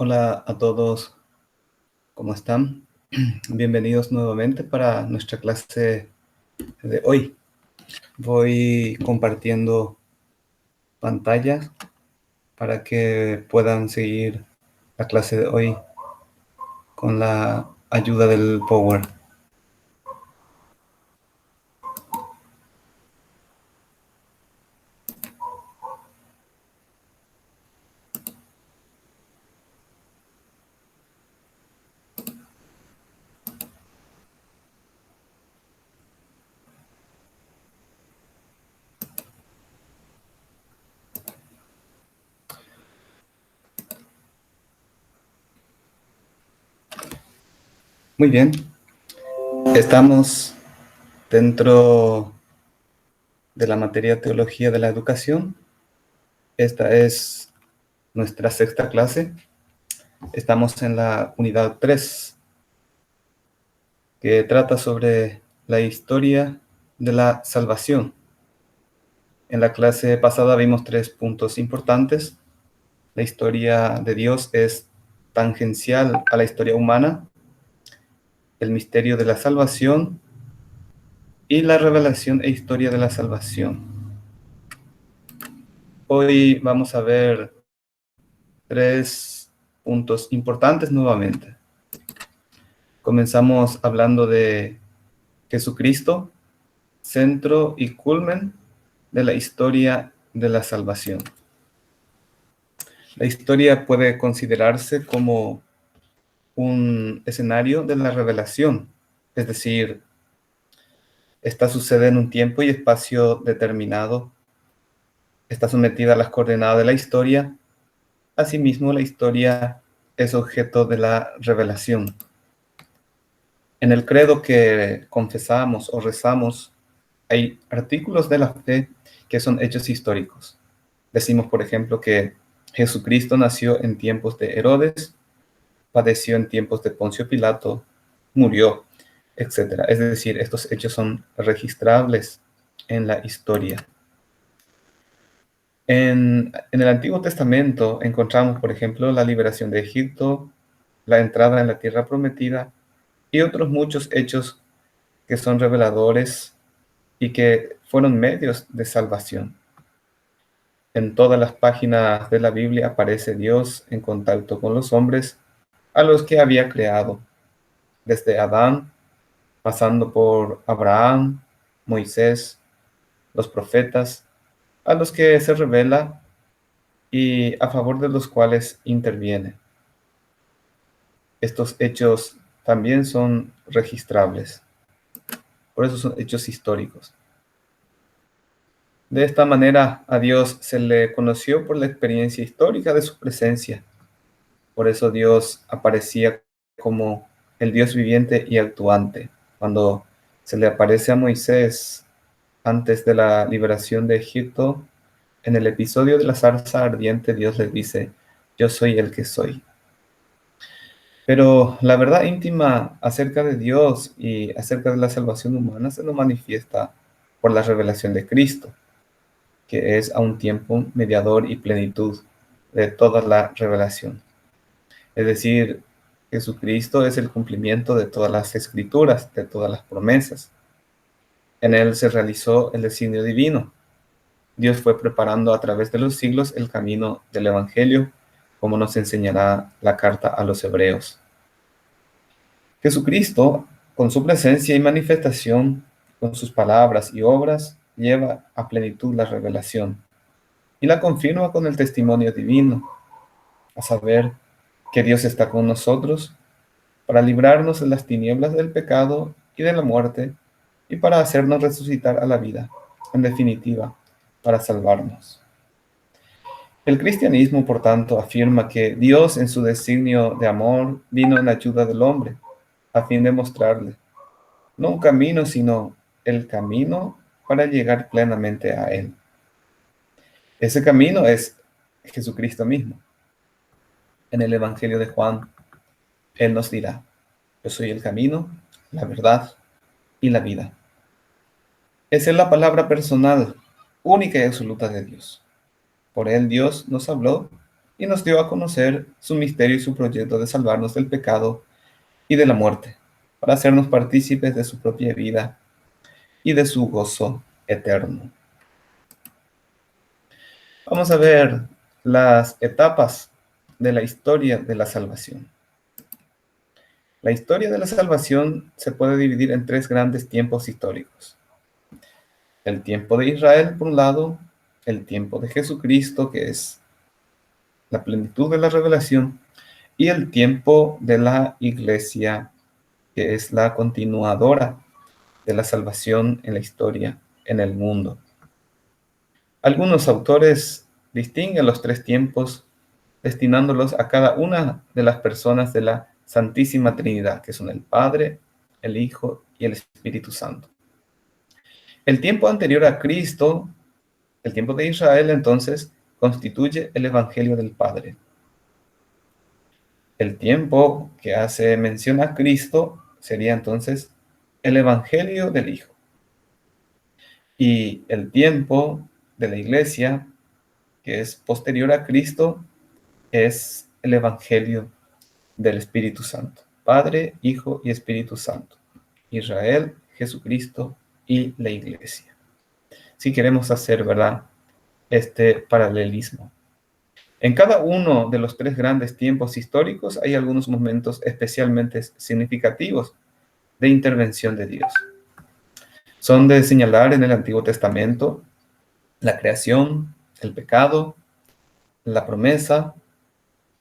Hola a todos, ¿cómo están? Bienvenidos nuevamente para nuestra clase de hoy. Voy compartiendo pantallas para que puedan seguir la clase de hoy con la ayuda del Power. Muy bien, estamos dentro de la materia Teología de la Educación. Esta es nuestra sexta clase. Estamos en la unidad 3, que trata sobre la historia de la salvación. En la clase pasada vimos 3 puntos importantes. La historia de Dios es tangencial a la historia humana, el misterio de la salvación y la revelación e historia de la salvación. Hoy vamos a ver 3 puntos importantes nuevamente. Comenzamos hablando de Jesucristo, centro y culmen de la historia de la salvación. La historia puede considerarse como un escenario de la revelación, es decir, esta sucede en un tiempo y espacio determinado, está sometida a las coordenadas de la historia. Asimismo, la historia es objeto de la revelación. En el credo que confesamos o rezamos, hay artículos de la fe que son hechos históricos. Decimos, por ejemplo, que Jesucristo nació en tiempos de Herodes, padeció en tiempos de Poncio Pilato, murió, etc. Es decir, estos hechos son registrables en la historia. En el Antiguo Testamento encontramos, por ejemplo, la liberación de Egipto, la entrada en la tierra prometida y otros muchos hechos que son reveladores y que fueron medios de salvación. En todas las páginas de la Biblia aparece Dios en contacto con los hombres a los que había creado, desde Adán, pasando por Abraham, Moisés, los profetas, a los que se revela y a favor de los cuales interviene. Estos hechos también son registrables, por eso son hechos históricos. De esta manera a Dios se le conoció por la experiencia histórica de su presencia. Por eso Dios aparecía como el Dios viviente y actuante. Cuando se le aparece a Moisés antes de la liberación de Egipto, en el episodio de la zarza ardiente, Dios le dice: yo soy el que soy. Pero la verdad íntima acerca de Dios y acerca de la salvación humana se nos manifiesta por la revelación de Cristo, que es a un tiempo mediador y plenitud de toda la revelación. Es decir, Jesucristo es el cumplimiento de todas las escrituras, de todas las promesas. En él se realizó el designio divino. Dios fue preparando a través de los siglos el camino del Evangelio, como nos enseñará la carta a los Hebreos. Jesucristo, con su presencia y manifestación, con sus palabras y obras, lleva a plenitud la revelación y la confirma con el testimonio divino, a saber que Dios está con nosotros para librarnos de las tinieblas del pecado y de la muerte y para hacernos resucitar a la vida, en definitiva, para salvarnos. El cristianismo, por tanto, afirma que Dios, en su designio de amor, vino en ayuda del hombre, a fin de mostrarle no un camino, sino el camino para llegar plenamente a Él. Ese camino es Jesucristo mismo. En el Evangelio de Juan, Él nos dirá: yo soy el camino, la verdad y la vida. Esa es la palabra personal, única y absoluta de Dios. Por Él Dios nos habló y nos dio a conocer su misterio y su proyecto de salvarnos del pecado y de la muerte, para hacernos partícipes de su propia vida y de su gozo eterno. Vamos a ver las etapas de la historia de la salvación. La historia de la salvación se puede dividir en tres grandes tiempos históricos. El tiempo de Israel, por un lado, el tiempo de Jesucristo, que es la plenitud de la revelación, y el tiempo de la iglesia, que es la continuadora de la salvación en la historia, en el mundo. Algunos autores distinguen los tres tiempos destinándolos a cada una de las personas de la Santísima Trinidad, que son el Padre, el Hijo y el Espíritu Santo. El tiempo anterior a Cristo, el tiempo de Israel, entonces, constituye el Evangelio del Padre. El tiempo que hace mención a Cristo sería entonces el Evangelio del Hijo. Y el tiempo de la Iglesia, que es posterior a Cristo, es el Evangelio del Espíritu Santo. Padre, Hijo y Espíritu Santo. Israel, Jesucristo y la Iglesia. Si queremos hacer, ¿verdad?, este paralelismo. En cada uno de los tres grandes tiempos históricos hay algunos momentos especialmente significativos de intervención de Dios. Son de señalar en el Antiguo Testamento la creación, el pecado, la promesa,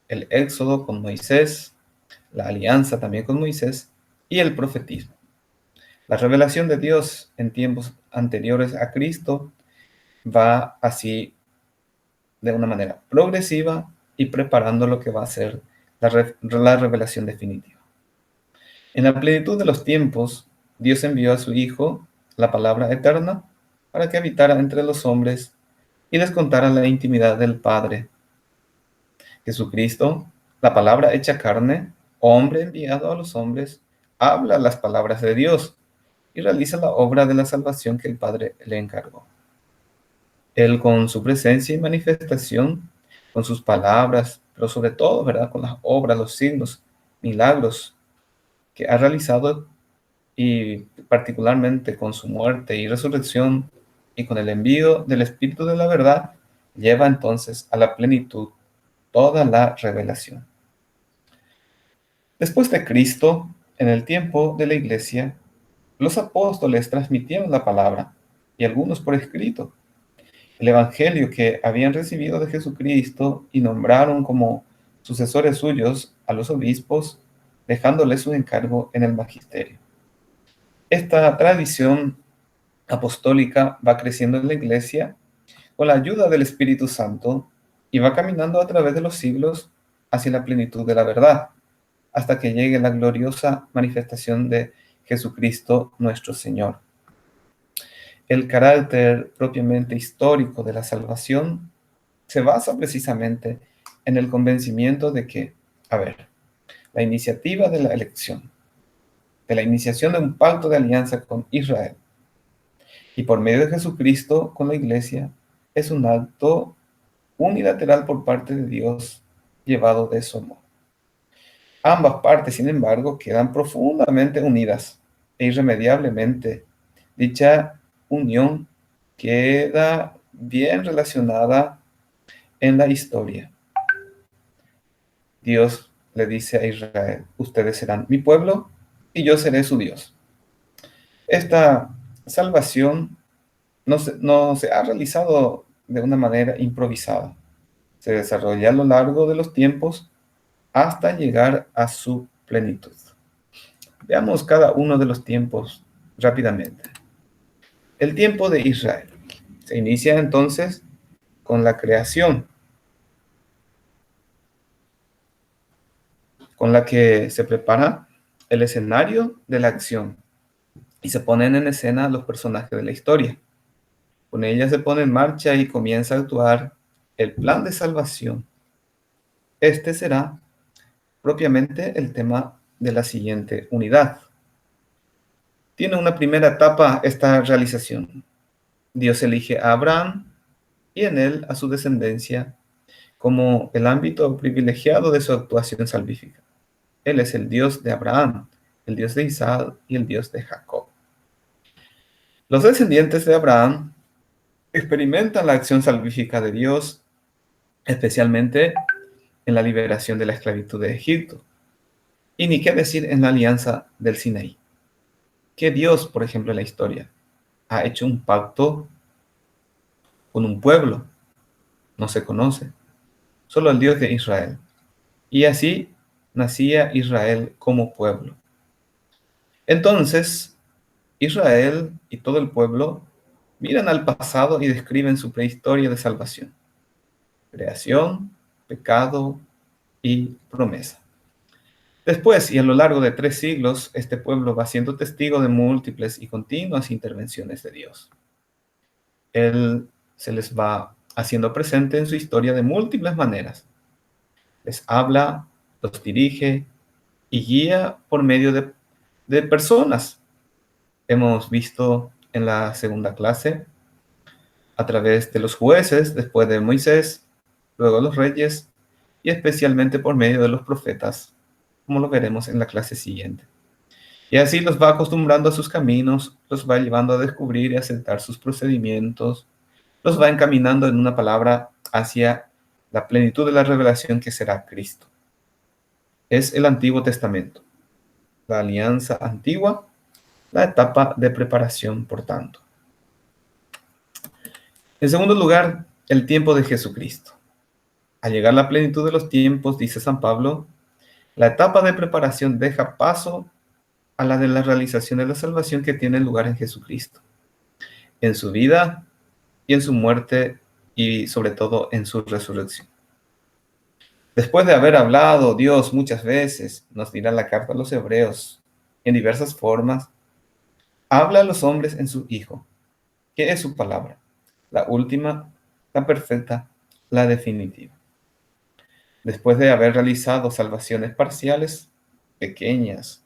el éxodo con Moisés, la alianza también con Moisés y el profetismo. La revelación de Dios en tiempos anteriores a Cristo va así de una manera progresiva y preparando lo que va a ser la revelación definitiva. En la plenitud de los tiempos, Dios envió a su Hijo, la palabra eterna, para que habitara entre los hombres y les contara la intimidad del Padre. Jesucristo, la palabra hecha carne, hombre enviado a los hombres, habla las palabras de Dios y realiza la obra de la salvación que el Padre le encargó. Él con su presencia y manifestación, con sus palabras, pero sobre todo, ¿verdad?, con las obras, los signos, milagros que ha realizado y particularmente con su muerte y resurrección y con el envío del Espíritu de la verdad, lleva entonces a la plenitud toda la revelación. Después de Cristo, en el tiempo de la Iglesia, los apóstoles transmitieron la palabra, y algunos por escrito, el Evangelio que habían recibido de Jesucristo y nombraron como sucesores suyos a los obispos, dejándoles su encargo en el magisterio. Esta tradición apostólica va creciendo en la Iglesia con la ayuda del Espíritu Santo y va caminando a través de los siglos hacia la plenitud de la verdad, hasta que llegue la gloriosa manifestación de Jesucristo nuestro Señor. El carácter propiamente histórico de la salvación se basa precisamente en el convencimiento de que, la iniciativa de la elección, de la iniciación de un pacto de alianza con Israel y por medio de Jesucristo con la Iglesia, es un acto unilateral por parte de Dios llevado de su amor. Ambas partes, sin embargo, quedan profundamente unidas e irremediablemente. Dicha unión queda bien relacionada en la historia. Dios le dice a Israel: ustedes serán mi pueblo y yo seré su Dios. Esta salvación no se ha realizado de una manera improvisada. Se desarrolla a lo largo de los tiempos hasta llegar a su plenitud. Veamos cada uno de los tiempos rápidamente. El tiempo de Israel se inicia entonces con la creación, con la que se prepara el escenario de la acción y se ponen en escena los personajes de la historia. Con ella se pone en marcha y comienza a actuar el plan de salvación. Este será propiamente el tema de la siguiente unidad. Tiene una primera etapa esta realización. Dios elige a Abraham y en él a su descendencia como el ámbito privilegiado de su actuación salvífica. Él es el Dios de Abraham, el Dios de Isaac y el Dios de Jacob. Los descendientes de Abraham experimentan la acción salvífica de Dios, especialmente en la liberación de la esclavitud de Egipto. Y ni qué decir en la alianza del Sinaí. Que Dios, por ejemplo, en la historia, ha hecho un pacto con un pueblo, no se conoce, solo el Dios de Israel. Y así nacía Israel como pueblo. Entonces, Israel y todo el pueblo miran al pasado y describen su prehistoria de salvación, creación, pecado y promesa. Después, y a lo largo de 3 siglos, este pueblo va siendo testigo de múltiples y continuas intervenciones de Dios. Él se les va haciendo presente en su historia de múltiples maneras. Les habla, los dirige y guía por medio de personas. Hemos visto en la segunda clase a través de los jueces, después de Moisés, luego los reyes y especialmente por medio de los profetas, como lo veremos en la clase siguiente. Y así los va acostumbrando a sus caminos, los va llevando a descubrir y aceptar sus procedimientos, los va encaminando en una palabra hacia la plenitud de la revelación que será Cristo. Es el Antiguo Testamento, la alianza antigua, la etapa de preparación, por tanto. En segundo lugar, el tiempo de Jesucristo. Al llegar la plenitud de los tiempos, dice San Pablo, la etapa de preparación deja paso a la de la realización de la salvación que tiene lugar en Jesucristo, en su vida y en su muerte y sobre todo en su resurrección. Después de haber hablado Dios muchas veces, nos dirá la carta a los hebreos, en diversas formas, habla a los hombres en su Hijo, que es su palabra, la última, la perfecta, la definitiva. Después de haber realizado salvaciones parciales, pequeñas,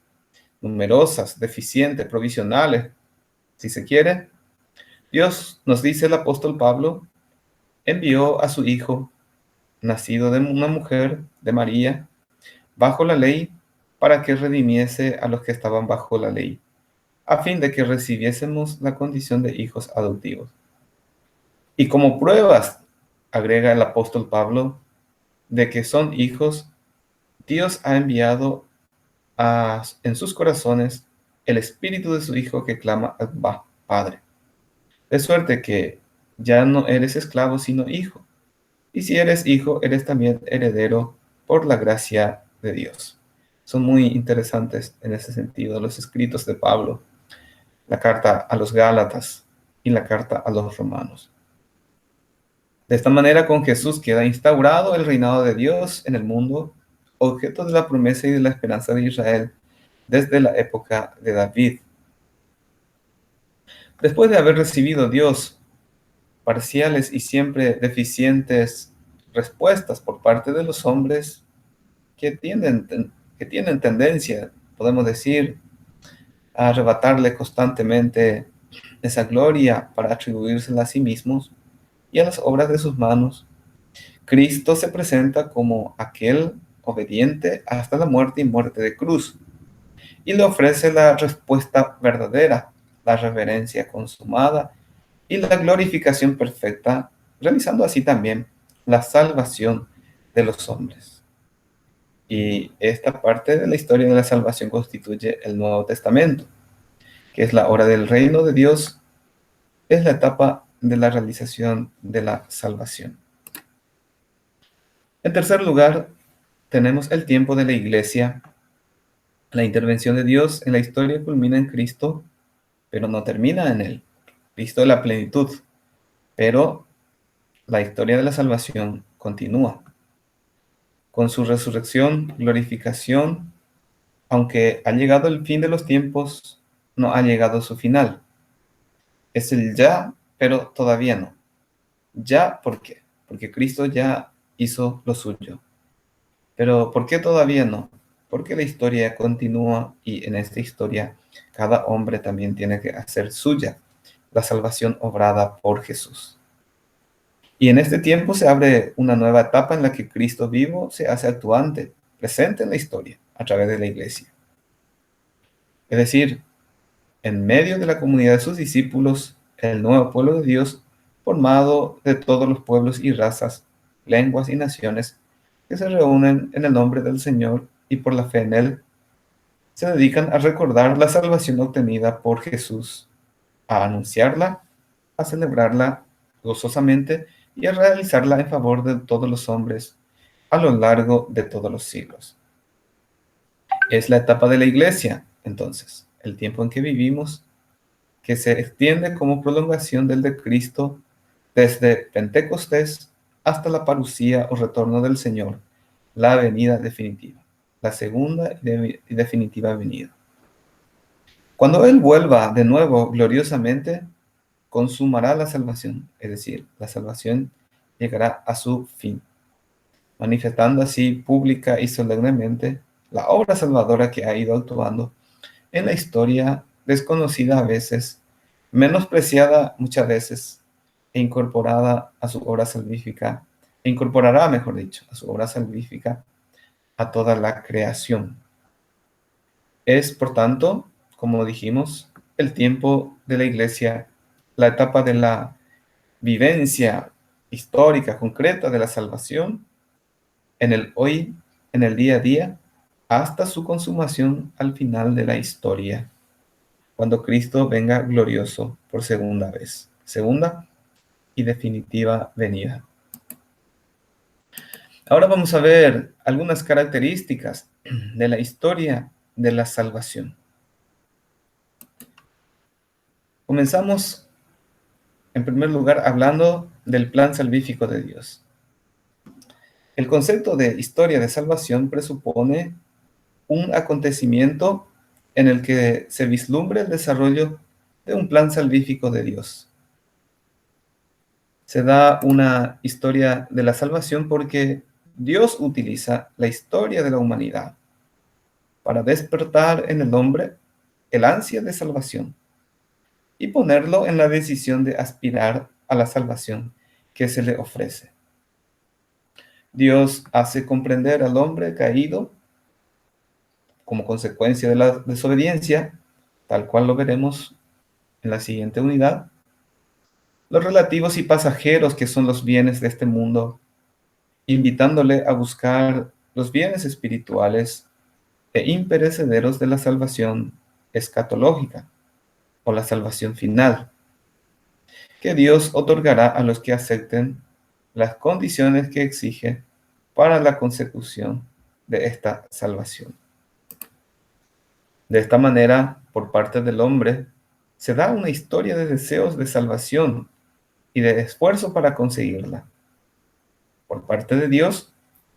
numerosas, deficientes, provisionales, si se quiere, Dios, nos dice el apóstol Pablo, envió a su Hijo, nacido de una mujer, de María, bajo la ley, para que redimiese a los que estaban bajo la ley, a fin de que recibiésemos la condición de hijos adoptivos. Y como pruebas, agrega el apóstol Pablo, de que son hijos, Dios ha enviado en sus corazones el espíritu de su Hijo que clama, Abba, Padre. De suerte que ya no eres esclavo, sino hijo. Y si eres hijo, eres también heredero por la gracia de Dios. Son muy interesantes en ese sentido los escritos de Pablo, la carta a los Gálatas y la carta a los Romanos. De esta manera, con Jesús queda instaurado el reinado de Dios en el mundo, objeto de la promesa y de la esperanza de Israel desde la época de David. Después de haber recibido Dios parciales y siempre deficientes respuestas por parte de los hombres que tienen tendencia, podemos decir, a arrebatarle constantemente esa gloria para atribuírsela a sí mismos y a las obras de sus manos. Cristo se presenta como aquel obediente hasta la muerte y muerte de cruz, y le ofrece la respuesta verdadera, la reverencia consumada y la glorificación perfecta, realizando así también la salvación de los hombres. Y esta parte de la historia de la salvación constituye el Nuevo Testamento, que es la hora del reino de Dios, es la etapa de la realización de la salvación. En tercer lugar, tenemos el tiempo de la iglesia. La intervención de Dios en la historia culmina en Cristo, pero no termina en él. Cristo es la plenitud, pero la historia de la salvación continúa. Con su resurrección, glorificación, aunque ha llegado el fin de los tiempos, no ha llegado su final. Es el ya, pero todavía no. Ya, ¿por qué? Porque Cristo ya hizo lo suyo. Pero ¿por qué todavía no? Porque la historia continúa y en esta historia cada hombre también tiene que hacer suya la salvación obrada por Jesús. Y en este tiempo se abre una nueva etapa en la que Cristo vivo se hace actuante, presente en la historia, a través de la iglesia. Es decir, en medio de la comunidad de sus discípulos, el nuevo pueblo de Dios, formado de todos los pueblos y razas, lenguas y naciones, que se reúnen en el nombre del Señor y por la fe en Él, se dedican a recordar la salvación obtenida por Jesús, a anunciarla, a celebrarla gozosamente y a realizarla en favor de todos los hombres a lo largo de todos los siglos. Es la etapa de la iglesia, entonces, el tiempo en que vivimos, que se extiende como prolongación del de Cristo desde Pentecostés hasta la parucía o retorno del Señor, la venida definitiva, la segunda y definitiva venida. Cuando Él vuelva de nuevo gloriosamente, consumará la salvación, es decir, la salvación llegará a su fin, manifestando así pública y solemnemente la obra salvadora que ha ido actuando en la historia, desconocida a veces, menospreciada muchas veces, e incorporada a su obra salvífica, e incorporará, mejor dicho, a su obra salvífica a toda la creación. Es, por tanto, como dijimos, el tiempo de la iglesia, la etapa de la vivencia histórica, concreta de la salvación en el hoy, en el día a día, hasta su consumación al final de la historia, cuando Cristo venga glorioso por segunda vez, segunda y definitiva venida. Ahora vamos a ver algunas características de la historia de la salvación. Comenzamos, en primer lugar, hablando del plan salvífico de Dios. El concepto de historia de salvación presupone un acontecimiento en el que se vislumbre el desarrollo de un plan salvífico de Dios. Se da una historia de la salvación porque Dios utiliza la historia de la humanidad para despertar en el hombre el ansia de salvación y ponerlo en la decisión de aspirar a la salvación que se le ofrece. Dios hace comprender al hombre caído como consecuencia de la desobediencia, tal cual lo veremos en la siguiente unidad, los relativos y pasajeros que son los bienes de este mundo, invitándole a buscar los bienes espirituales e imperecederos de la salvación escatológica o la salvación final, que Dios otorgará a los que acepten las condiciones que exige para la consecución de esta salvación. De esta manera, por parte del hombre, se da una historia de deseos de salvación y de esfuerzo para conseguirla. Por parte de Dios,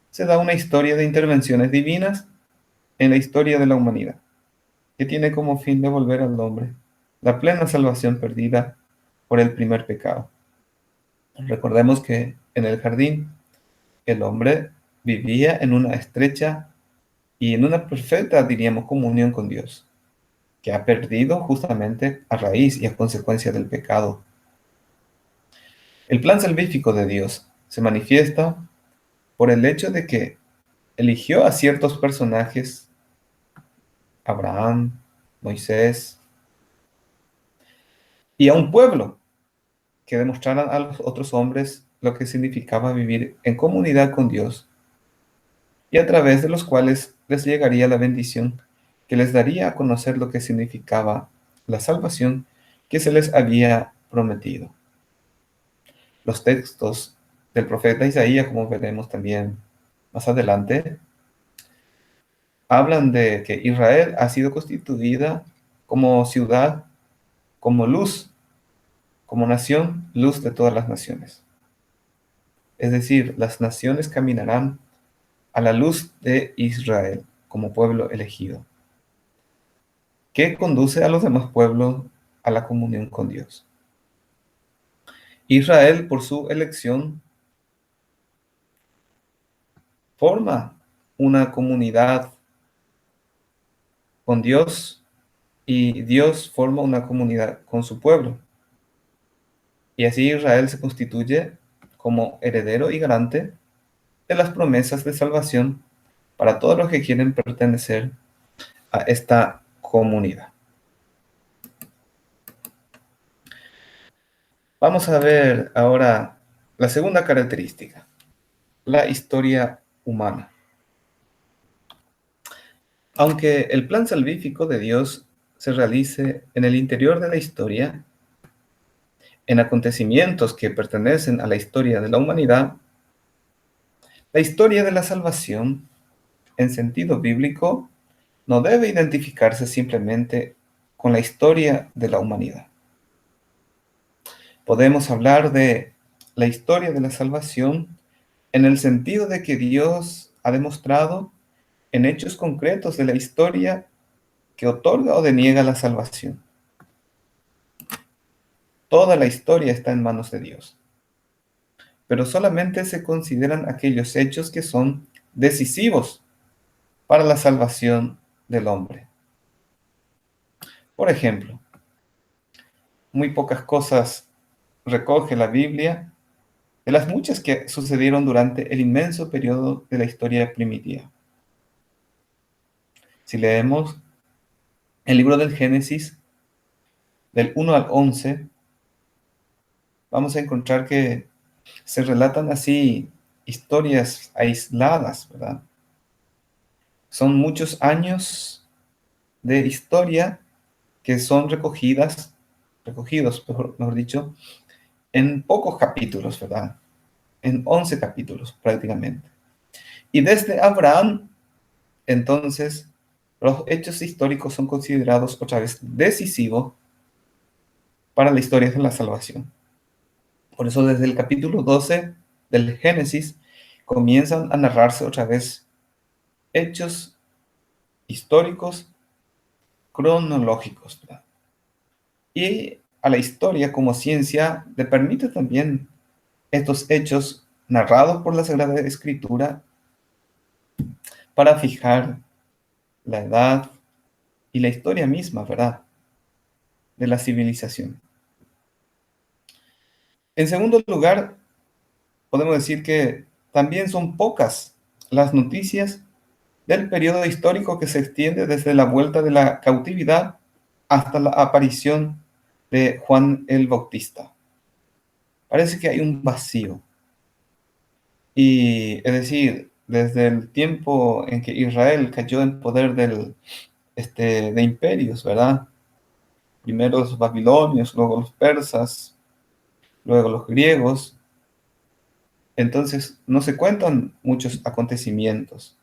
se da una historia de intervenciones divinas en la historia de la humanidad, que tiene como fin devolver al hombre la plena salvación perdida por el primer pecado. Recordemos que en el jardín el hombre vivía en una estrecha y en una perfecta, diríamos, comunión con Dios, que ha perdido justamente a raíz y a consecuencia del pecado. El plan salvífico de Dios se manifiesta por el hecho de que eligió a ciertos personajes, Abraham, Moisés, y a un pueblo que demostraran a los otros hombres lo que significaba vivir en comunidad con Dios, y a través de los cuales les llegaría la bendición que les daría a conocer lo que significaba la salvación que se les había prometido. Los textos del profeta Isaías, como veremos también más adelante, hablan de que Israel ha sido constituida como ciudad, como luz, como nación, luz de todas las naciones. Es decir, las naciones caminarán a la luz de Israel como pueblo elegido, que conduce a los demás pueblos a la comunión con Dios. Israel, por su elección, forma una comunidad con Dios y Dios forma una comunidad con su pueblo. Y así Israel se constituye como heredero y garante de las promesas de salvación para todos los que quieren pertenecer a esta comunidad. Vamos a ver ahora la segunda característica, la historia humana. Aunque el plan salvífico de Dios se realice en el interior de la historia, en acontecimientos que pertenecen a la historia de la humanidad, la historia de la salvación, en sentido bíblico, no debe identificarse simplemente con la historia de la humanidad. Podemos hablar de la historia de la salvación en el sentido de que Dios ha demostrado en hechos concretos de la historia que otorga o deniega la salvación. Toda la historia está en manos de Dios, pero solamente se consideran aquellos hechos que son decisivos para la salvación del hombre. Por ejemplo, muy pocas cosas recoge la Biblia de las muchas que sucedieron durante el inmenso periodo de la historia primitiva. Si leemos el libro del Génesis, del 1 al 11, vamos a encontrar que se relatan así historias aisladas, ¿verdad? Son muchos años de historia que son recogidos, mejor dicho, en pocos capítulos, ¿verdad? En 11 capítulos prácticamente. Y desde Abraham, entonces, los hechos históricos son considerados otra vez decisivos para la historia de la salvación. Por eso desde el capítulo 12 del Génesis comienzan a narrarse otra vez hechos históricos cronológicos, ¿verdad? Y a la historia como ciencia le permite también estos hechos narrados por la Sagrada Escritura para fijar la edad y la historia misma, ¿verdad?, de la civilización. En segundo lugar, podemos decir que también son pocas las noticias del periodo histórico que se extiende desde la vuelta de la cautividad hasta la aparición de Juan el Bautista. Parece que hay un vacío. Y es decir, desde el tiempo en que Israel cayó en poder de imperios, ¿verdad? Primero los babilonios, luego los persas, luego los griegos. Entonces no se cuentan muchos acontecimientos,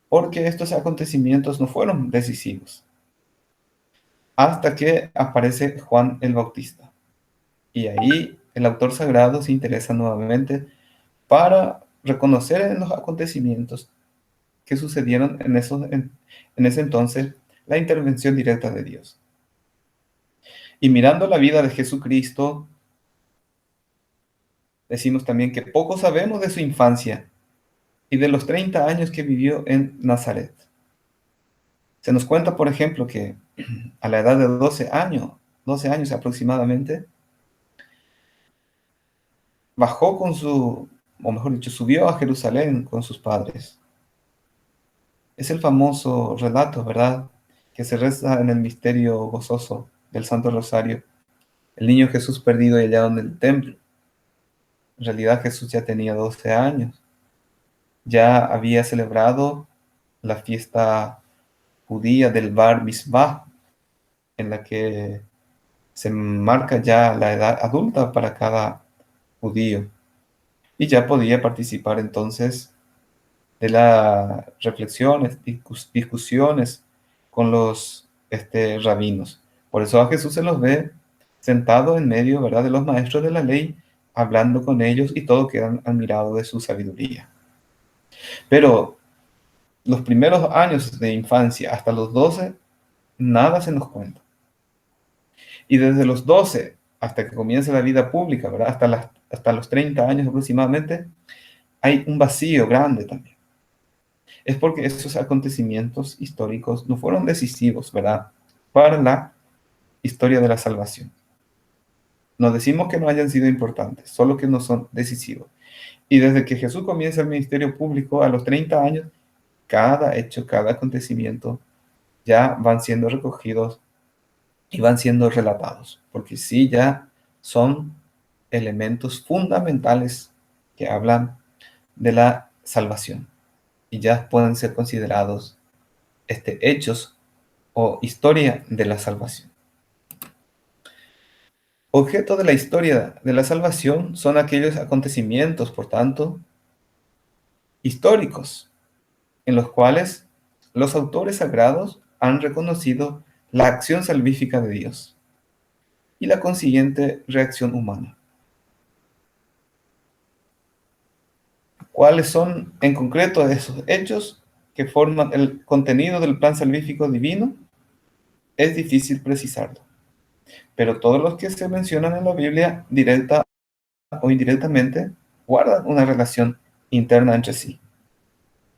porque estos acontecimientos no fueron decisivos, hasta que aparece Juan el Bautista. Y ahí el autor sagrado se interesa nuevamente para reconocer en los acontecimientos que sucedieron en ese entonces la intervención directa de Dios. Y mirando la vida de Jesucristo, decimos también que poco sabemos de su infancia y de los 30 años que vivió en Nazaret. Se nos cuenta, por ejemplo, que a la edad de 12 años aproximadamente, bajó o mejor dicho, subió a Jerusalén con sus padres. Es el famoso relato, ¿verdad?, que se reza en el misterio gozoso del Santo Rosario. El niño Jesús perdido y hallado en el templo. En realidad Jesús ya tenía 12 años. Ya había celebrado la fiesta judía del Bar Mitzvah, en la que se marca ya la edad adulta para cada judío. Y ya podía participar entonces de las reflexiones, discusiones con los rabinos. Por eso a Jesús se los ve sentado en medio, ¿verdad?, de los maestros de la ley, hablando con ellos, y todos quedan admirados de su sabiduría. Pero los primeros años de infancia hasta los 12, nada se nos cuenta. Y desde los 12 hasta que comienza la vida pública, ¿verdad?, hasta los 30 años aproximadamente, hay un vacío grande también. Es porque esos acontecimientos históricos no fueron decisivos, ¿verdad?, para la historia de la salvación. No decimos que no hayan sido importantes, solo que no son decisivos. Y desde que Jesús comienza el ministerio público a los 30 años, cada hecho, cada acontecimiento ya van siendo recogidos y van siendo relatados, porque sí ya son elementos fundamentales que hablan de la salvación y ya pueden ser considerados hechos o historia de la salvación. Objeto de la historia de la salvación son aquellos acontecimientos, por tanto, históricos, en los cuales los autores sagrados han reconocido la acción salvífica de Dios y la consiguiente reacción humana. ¿Cuáles son en concreto esos hechos que forman el contenido del plan salvífico divino? Es difícil precisarlo, pero todos los que se mencionan en la Biblia, directa o indirectamente, guardan una relación interna entre sí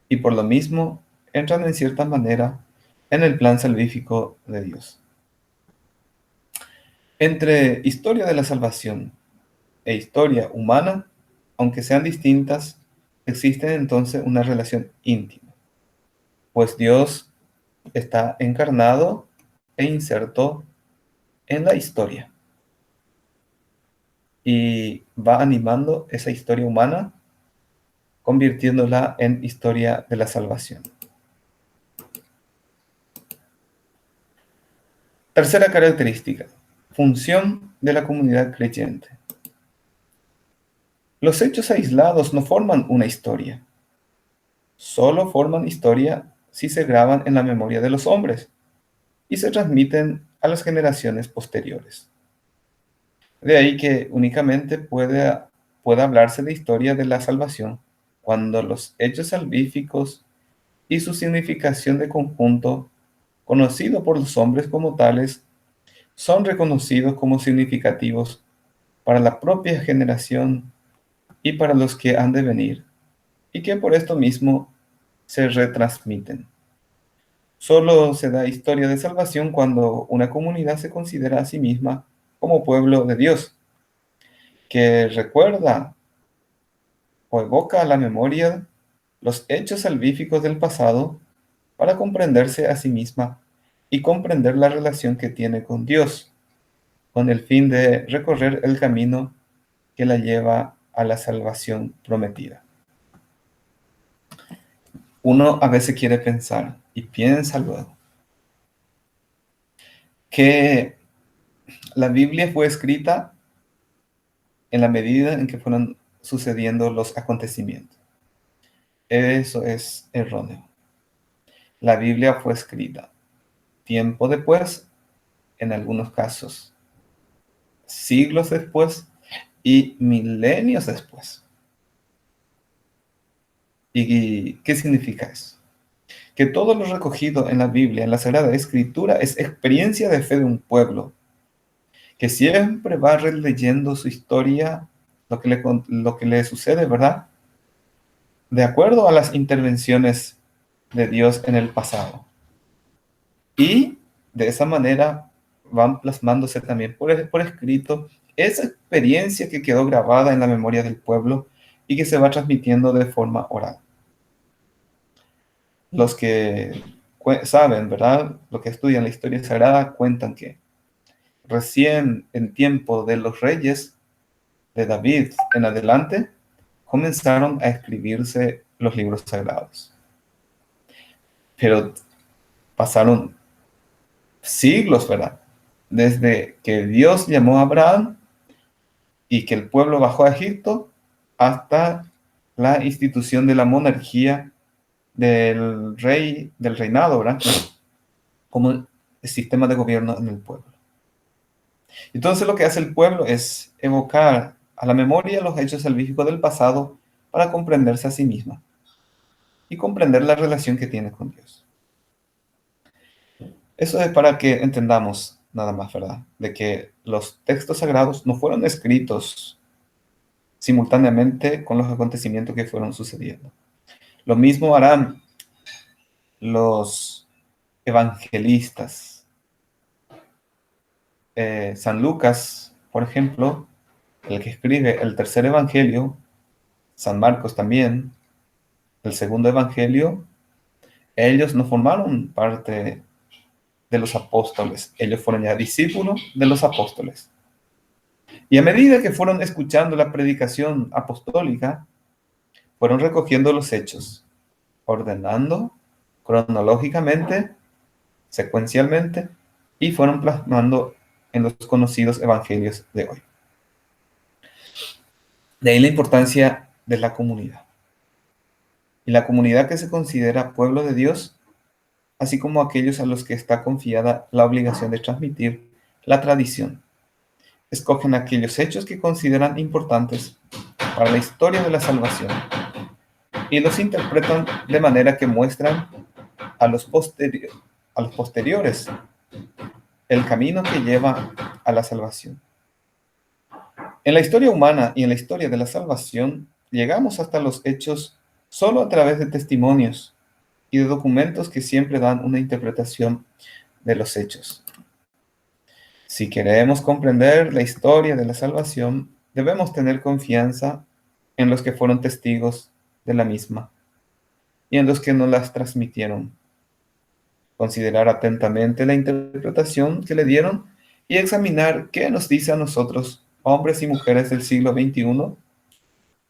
y por lo mismo entran en cierta manera en el plan salvífico de Dios. Entre historia de la salvación e historia humana, aunque sean distintas, existe entonces una relación íntima, pues Dios está encarnado e inserto en la historia y va animando esa historia humana, convirtiéndola en historia de la salvación. Tercera característica, función de la comunidad creyente. Los hechos aislados no forman una historia, solo forman historia si se graban en la memoria de los hombres y se transmiten a las generaciones posteriores. De ahí que únicamente puede hablarse de historia de la salvación cuando los hechos salvíficos y su significación de conjunto, conocido por los hombres como tales, son reconocidos como significativos para la propia generación y para los que han de venir, y que por esto mismo se retransmiten. Solo se da historia de salvación cuando una comunidad se considera a sí misma como pueblo de Dios, que recuerda o evoca a la memoria los hechos salvíficos del pasado para comprenderse a sí misma y comprender la relación que tiene con Dios, con el fin de recorrer el camino que la lleva a la salvación prometida. Uno a veces quiere pensar y piensa luego que la Biblia fue escrita en la medida en que fueron sucediendo los acontecimientos. Eso es erróneo. La Biblia fue escrita tiempo después, en algunos casos siglos después y milenios después. ¿Y qué significa eso? Que todo lo recogido en la Biblia, en la Sagrada Escritura, es experiencia de fe de un pueblo, que siempre va releyendo su historia, lo que le sucede, ¿verdad? De acuerdo a las intervenciones de Dios en el pasado. Y de esa manera van plasmándose también por escrito esa experiencia que quedó grabada en la memoria del pueblo y que se va transmitiendo de forma oral. Los que saben, ¿verdad? Los que estudian la historia sagrada cuentan que recién en tiempo de los reyes, de David en adelante, comenzaron a escribirse los libros sagrados. Pero pasaron siglos, ¿verdad? Desde que Dios llamó a Abraham y que el pueblo bajó a Egipto hasta la institución de la monarquía del rey, del reinado, ¿verdad? Como el sistema de gobierno en el pueblo. Entonces lo que hace el pueblo es evocar a la memoria los hechos salvíficos del pasado para comprenderse a sí misma y comprender la relación que tiene con Dios. Eso es para que entendamos nada más, ¿verdad? De que los textos sagrados no fueron escritos simultáneamente con los acontecimientos que fueron sucediendo. Lo mismo harán los evangelistas. San Lucas Por ejemplo, el que escribe el tercer evangelio, San Marcos también, el segundo evangelio, ellos no formaron parte de los apóstoles, ellos fueron ya discípulos de los apóstoles. Y a medida que fueron escuchando la predicación apostólica, fueron recogiendo los hechos, ordenando cronológicamente, secuencialmente, y fueron plasmando en los conocidos evangelios de hoy. De ahí la importancia de la comunidad. Y la comunidad que se considera pueblo de Dios, así como aquellos a los que está confiada la obligación de transmitir la tradición. Escogen aquellos hechos que consideran importantes para la historia de la salvación y los interpretan de manera que muestran a los posteriores el camino que lleva a la salvación. En la historia humana y en la historia de la salvación, llegamos hasta los hechos solo a través de testimonios y de documentos que siempre dan una interpretación de los hechos. Si queremos comprender la historia de la salvación, debemos tener confianza en los que fueron testigos de la misma y en los que nos las transmitieron. Considerar atentamente la interpretación que le dieron y examinar qué nos dice a nosotros, hombres y mujeres del siglo XXI,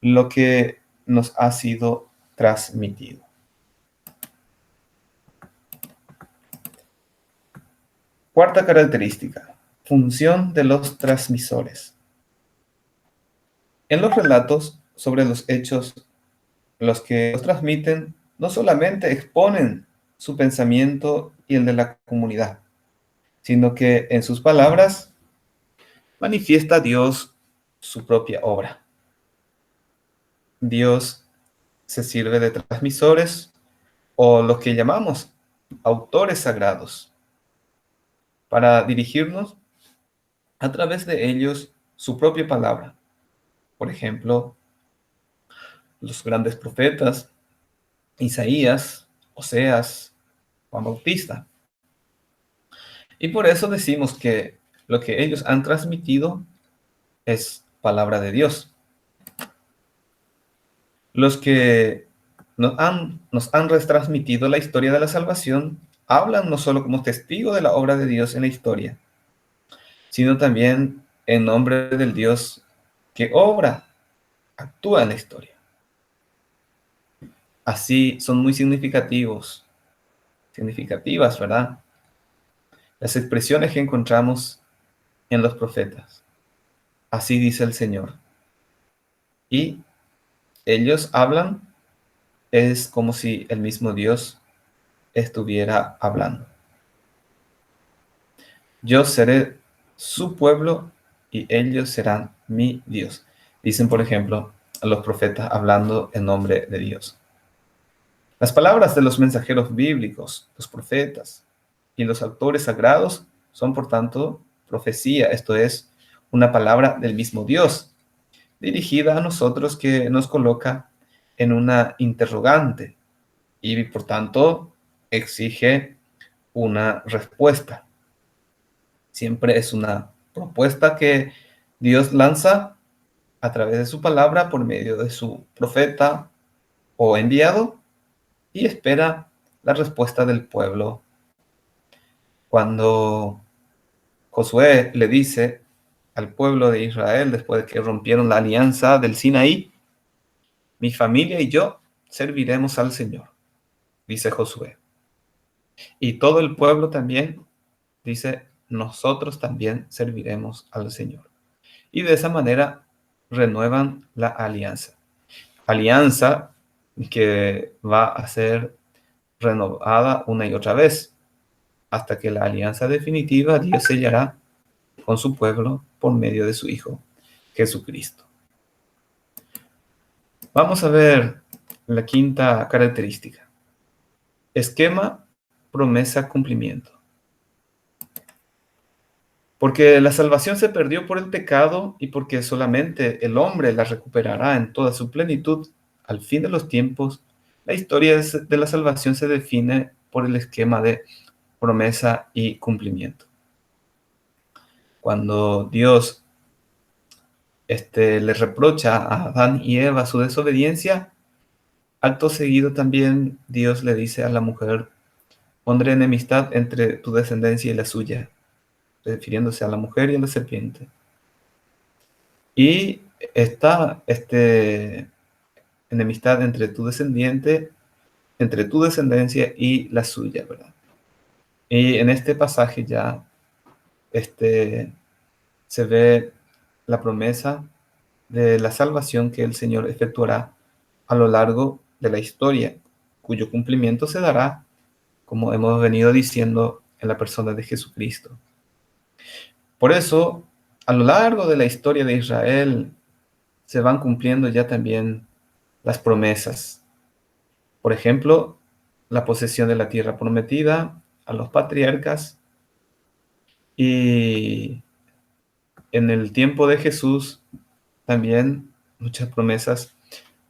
lo que nos ha sido transmitido. Cuarta característica, función de los transmisores. En los relatos sobre los hechos, los que los transmiten no solamente exponen su pensamiento y el de la comunidad, sino que en sus palabras manifiesta Dios su propia obra. Dios se sirve de transmisores o lo que llamamos autores sagrados para dirigirnos a través de ellos su propia palabra. Por ejemplo, los grandes profetas, Isaías, Oseas, Juan Bautista. Y por eso decimos que lo que ellos han transmitido es palabra de Dios. Los que nos han retransmitido la historia de la salvación hablan no solo como testigo de la obra de Dios en la historia, sino también en nombre del Dios que obra, actúa en la historia. Así son muy significativas, ¿verdad? Las expresiones que encontramos en los profetas. Así dice el Señor. Y ellos hablan, es como si el mismo Dios estuviera hablando. Yo seré su pueblo y ellos serán mi Dios. Dicen, por ejemplo, a los profetas hablando en nombre de Dios. Las palabras de los mensajeros bíblicos, los profetas y los autores sagrados son, por tanto, profecía, esto es, una palabra del mismo Dios, dirigida a nosotros que nos coloca en una interrogante y, por tanto, exige una respuesta. Siempre es una propuesta que Dios lanza a través de su palabra por medio de su profeta o enviado y espera la respuesta del pueblo. Cuando Josué le dice al pueblo de Israel, después de que rompieron la alianza del Sinaí, mi familia y yo serviremos al Señor, dice Josué. Y todo el pueblo también dice, nosotros también serviremos al Señor. Y de esa manera renuevan la alianza. Alianza que va a ser renovada una y otra vez, hasta que la alianza definitiva Dios sellará con su pueblo por medio de su Hijo, Jesucristo. Vamos a ver la quinta característica. Esquema, promesa, cumplimiento. Porque la salvación se perdió por el pecado y porque solamente el hombre la recuperará en toda su plenitud al fin de los tiempos, la historia de la salvación se define por el esquema de promesa y cumplimiento. Cuando Dios le reprocha a Adán y Eva su desobediencia, acto seguido también Dios le dice a la mujer: pondré enemistad entre tu descendencia y la suya, refiriéndose a la mujer y a la serpiente. Y esta enemistad entre tu descendencia y la suya, ¿verdad? Y en este pasaje ya se ve la promesa de la salvación que el Señor efectuará a lo largo de la historia, cuyo cumplimiento se dará, como hemos venido diciendo, en la persona de Jesucristo. Por eso, a lo largo de la historia de Israel, se van cumpliendo ya también las promesas. Por ejemplo, la posesión de la tierra prometida a los patriarcas, y en el tiempo de Jesús también muchas promesas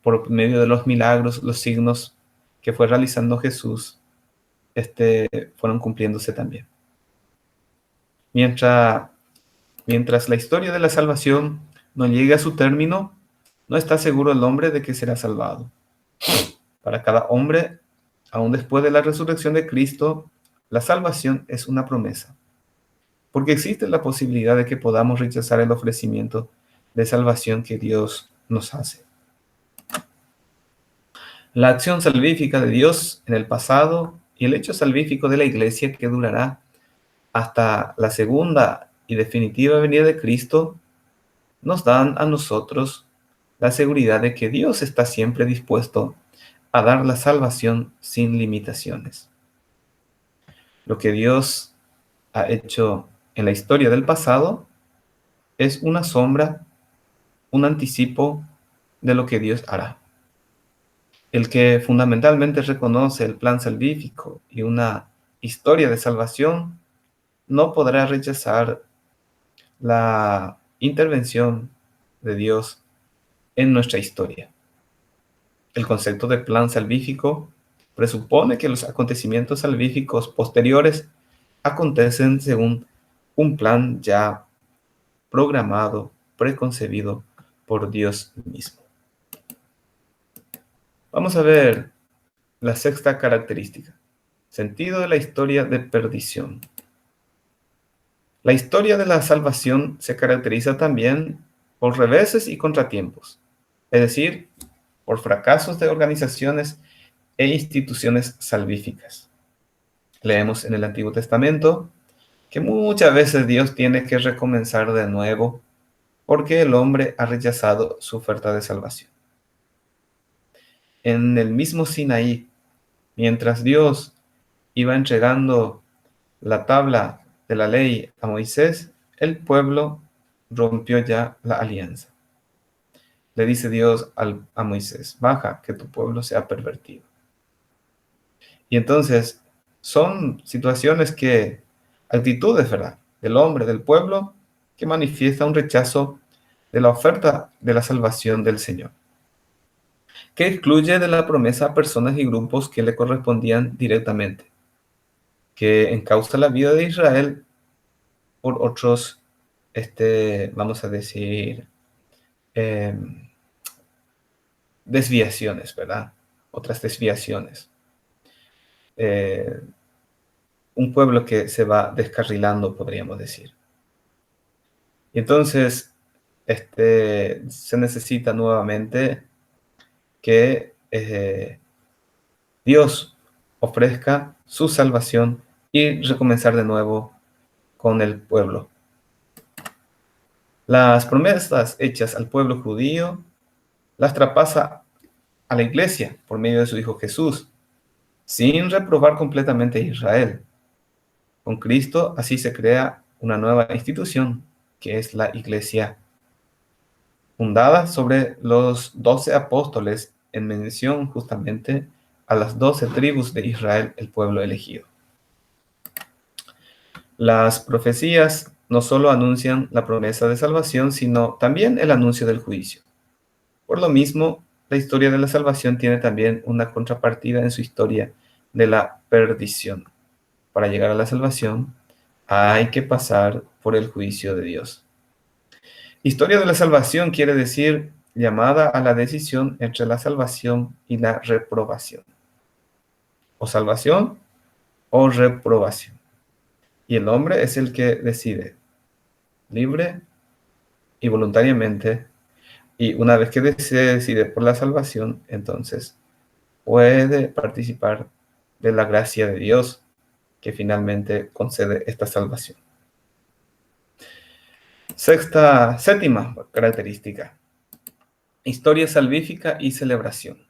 por medio de los milagros, los signos que fue realizando Jesús, fueron cumpliéndose también. Mientras la historia de la salvación no llegue a su término, no está seguro el hombre de que será salvado. Para cada hombre, aún después de la resurrección de Cristo, la salvación es una promesa, porque existe la posibilidad de que podamos rechazar el ofrecimiento de salvación que Dios nos hace. La acción salvífica de Dios en el pasado y el hecho salvífico de la Iglesia, que durará hasta la segunda y definitiva venida de Cristo, nos dan a nosotros la seguridad de que Dios está siempre dispuesto a dar la salvación sin limitaciones. Lo que Dios ha hecho en la historia del pasado es una sombra, un anticipo de lo que Dios hará. El que fundamentalmente reconoce el plan salvífico y una historia de salvación no podrá rechazar la intervención de Dios en nuestra historia. El concepto de plan salvífico presupone que los acontecimientos salvíficos posteriores acontecen según un plan ya programado, preconcebido por Dios mismo. Vamos a ver la sexta característica: sentido de la historia de perdición. La historia de la salvación se caracteriza también por reveses y contratiempos, es decir, por fracasos de organizaciones e instituciones salvíficas. Leemos en el Antiguo Testamento que muchas veces Dios tiene que recomenzar de nuevo porque el hombre ha rechazado su oferta de salvación. En el mismo Sinaí, mientras Dios iba entregando la tabla de la ley a Moisés, el pueblo rompió ya la alianza. Le dice Dios a Moisés: baja, que tu pueblo sea pervertido. Y entonces son situaciones actitudes, ¿verdad?, del hombre, del pueblo, que manifiesta un rechazo de la oferta de la salvación del Señor, que excluye de la promesa a personas y grupos que le correspondían directamente, que encausa la vida de Israel por otros, vamos a decir, desviaciones, ¿verdad? Otras desviaciones. Un pueblo que se va descarrilando, podríamos decir. Y entonces, se necesita nuevamente que Dios ofrezca su salvación y recomenzar de nuevo con el pueblo. Las promesas hechas al pueblo judío las traspasa a la iglesia por medio de su Hijo Jesús, sin reprobar completamente a Israel. Con Cristo así se crea una nueva institución, que es la iglesia, fundada sobre los 12 apóstoles, en mención justamente a las 12 tribus de Israel, el pueblo elegido. Las profecías no solo anuncian la promesa de salvación, sino también el anuncio del juicio. Por lo mismo, la historia de la salvación tiene también una contrapartida en su historia de la perdición. Para llegar a la salvación, hay que pasar por el juicio de Dios. Historia de la salvación quiere decir llamada a la decisión entre la salvación y la reprobación. O salvación o reprobación. Y el hombre es el que decide, libre y voluntariamente. Y una vez que se decide por la salvación, entonces puede participar de la gracia de Dios que finalmente concede esta salvación. Séptima característica. Historia salvífica y celebración.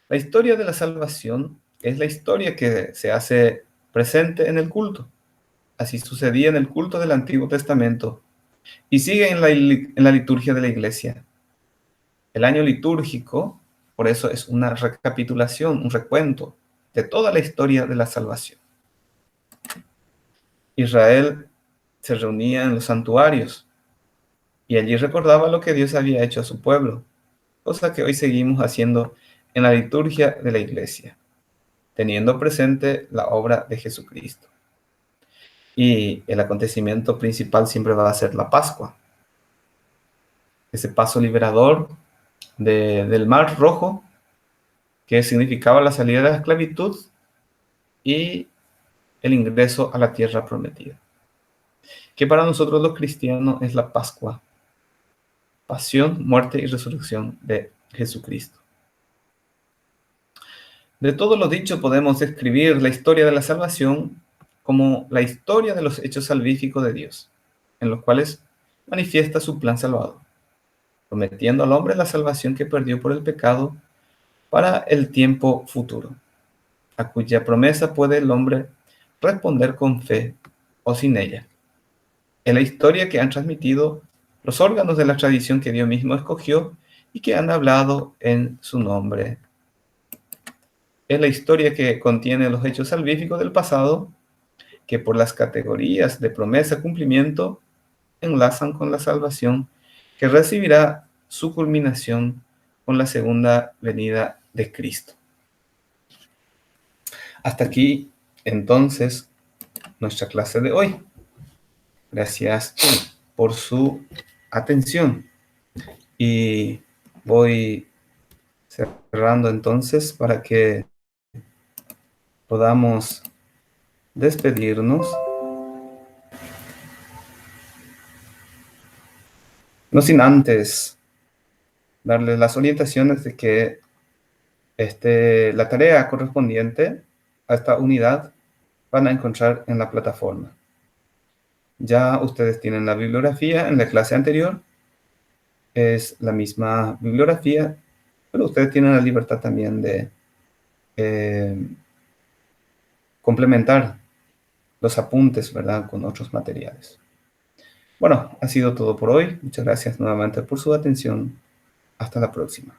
La historia de la salvación es la historia que se hace presente en el culto. Así sucedía en el culto del Antiguo Testamento y sigue en la liturgia de la iglesia. El año litúrgico, por eso, es una recapitulación, un recuento de toda la historia de la salvación. Israel se reunía en los santuarios y allí recordaba lo que Dios había hecho a su pueblo, cosa que hoy seguimos haciendo en la liturgia de la iglesia, teniendo presente la obra de Jesucristo. Y el acontecimiento principal siempre va a ser la Pascua, ese paso liberador del Mar Rojo, que significaba la salida de la esclavitud y el ingreso a la tierra prometida, que para nosotros los cristianos es la Pascua, pasión, muerte y resurrección de Jesucristo. De todo lo dicho podemos describir la historia de la salvación como la historia de los hechos salvíficos de Dios, en los cuales manifiesta su plan salvador, prometiendo al hombre la salvación que perdió por el pecado para el tiempo futuro, a cuya promesa puede el hombre responder con fe o sin ella. Es la historia que han transmitido los órganos de la tradición que Dios mismo escogió y que han hablado en su nombre. Es la historia que contiene los hechos salvíficos del pasado, que por las categorías de promesa y cumplimiento enlazan con la salvación que recibirá su culminación con la segunda venida de Cristo. Hasta aquí, entonces, nuestra clase de hoy. Gracias por su atención. Y voy cerrando entonces para que podamos despedirnos. No sin antes darles las orientaciones de que la tarea correspondiente a esta unidad van a encontrar en la plataforma. Ya ustedes tienen la bibliografía en la clase anterior. Es la misma bibliografía, pero ustedes tienen la libertad también de complementar los apuntes, ¿verdad?, con otros materiales. Bueno, ha sido todo por hoy. Muchas gracias nuevamente por su atención. Hasta la próxima.